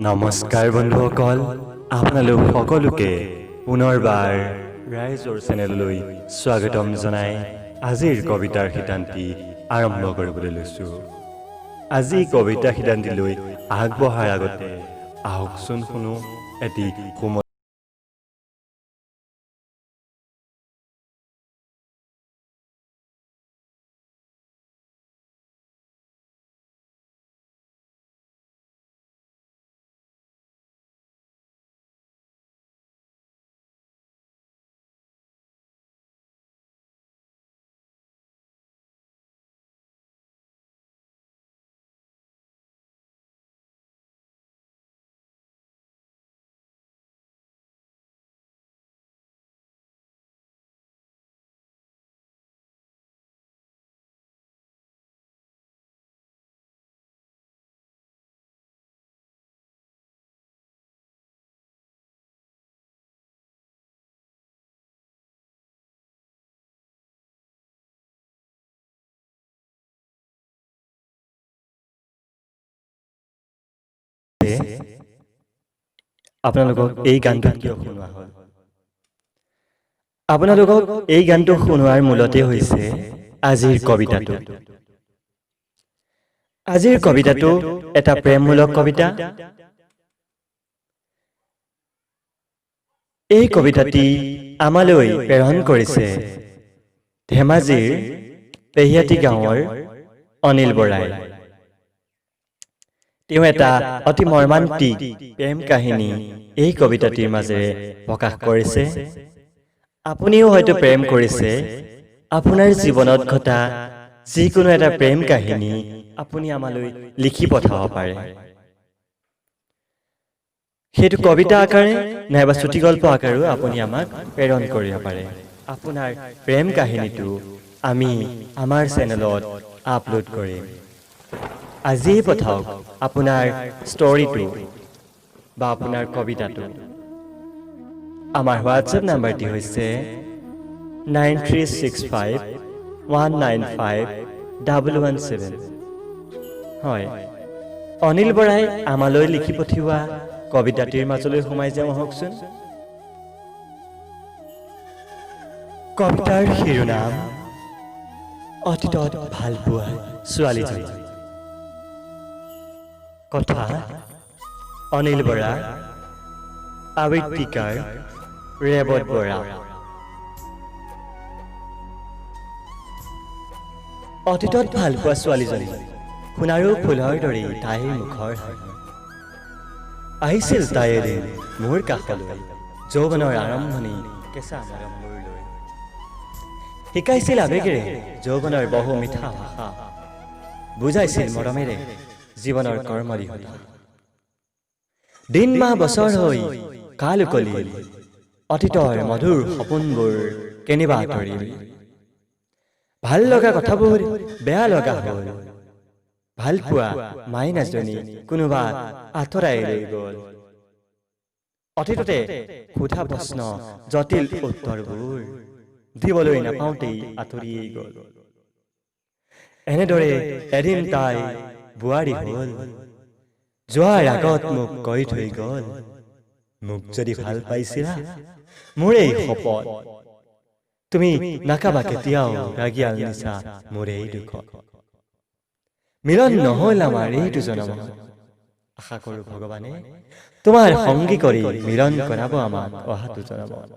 নমস্কাৰ বন্ধুসকল, আপোনালোক সকলোকে পুনৰবাৰ ৰাইজৰ চেনেললৈ স্বাগতম জনাই আজিৰ কবিতাৰ শিতান্তি আৰম্ভ কৰিবলৈ লৈছো। আজি কবিতা শিতান্তিলৈ আগবঢ়াৰ আগতে আহকচোন শুনো এটি আপোনালোকক এই গানটো কিয় শুনোৱা হ'ল? আপোনালোকক এই গানটো শুনোৱাৰ মূলতে হৈছে আজিৰ কবিতাটো। আজিৰ কবিতাটো এটা প্ৰেমমূলক কবিতা। এই কবিতাটি আমালৈ প্ৰেৰণ কৰিছে ধেমাজিৰ পেহিয়াতি গাঁৱৰ অনিল বৰাই। তেওঁ এটা অতি মৰ্মান্তিক প্ৰেম কাহিনী এই কবিতাটিৰ মাজেৰে প্ৰকাশ কৰিছে। আপুনিও হয়তো প্ৰেম কৰিছে। আপোনাৰ জীৱনত ঘটা যিকোনো এটা প্ৰেম কাহিনী আপুনি আমালৈ লিখি পঠাব পাৰে। সেইটো কবিতা আকাৰে নাইবা চুটিগল্প আকাৰেও আপুনি আমাক প্ৰেৰণ কৰিব পাৰে। আপোনাৰ প্ৰেম কাহিনীটো আমি আমাৰ চেনেলত আপলোড কৰিম। আজিয়ে পঠাওক আপোনাৰ ষ্টৰিটো বা আপোনাৰ কবিতাটো। আমাৰ হোৱাটছএপ নাম্বাৰটি হৈছে 9365195117। হয়, অনিল বৰাই আমালৈ লিখি পঠিওৱা কবিতাটিৰ মাজলৈ সোমাই যাওঁ আহকচোন। কবিতাৰ শিৰোনাম অতীতত ভাল পোৱা ছোৱালীজনী। কথা অনিল বৰা, আবৃত্তিকাৰ ৰেৱত বৰা। অতীতত ভাল পোৱা ছোৱালীজনী সোণাৰু ফুলৰ দৰে তাইৰ মুখৰ হাঁহি। আহিছিল তাই এদিন মোৰ কাষলৈ, যৌৱনৰ আৰম্ভণি কেঁচা মৰম মোৰ লৈ। শিকাইছিল আবেগেৰে যৌৱনৰ বহু মিঠা ভাষা, বুজাইছিল মৰমেৰে জীৱনৰ কৰ্মদিহতা। দিন মাহ বছৰ হৈ কাল উকলিল, অতীতৰ মধুৰ সপোনবোৰ কেনিবা আঁতৰিল। ভাল লগা কথাবোৰ বেয়া লগা হ'ল, ভাল পোৱা মাইনাজনী কোনোবা আঁতৰাই লৈ গ'ল। অতীততে সোধা প্ৰশ্ন জটিল উত্তৰবোৰ দিবলৈ নাপাওঁতেই আঁতৰিয়েই গ'ল। এনেদৰে এদিন তাই বোৱাৰী হ'ল, যোৱাৰ আগত মোক কৈ থৈ গ'ল, মোক যদি ভাল পাইছিলা মোৰেই শপত, তুমি নাকাবা কেতিয়াও ৰাগিয়াল নিচা মোৰেই দুখত। মিলন নহ'ল আমাৰ এইটো জনমত, আশা কৰো ভগৱানে তোমাৰ সংগী কৰি মিলন কৰাব আমাক অহাটো জনমত।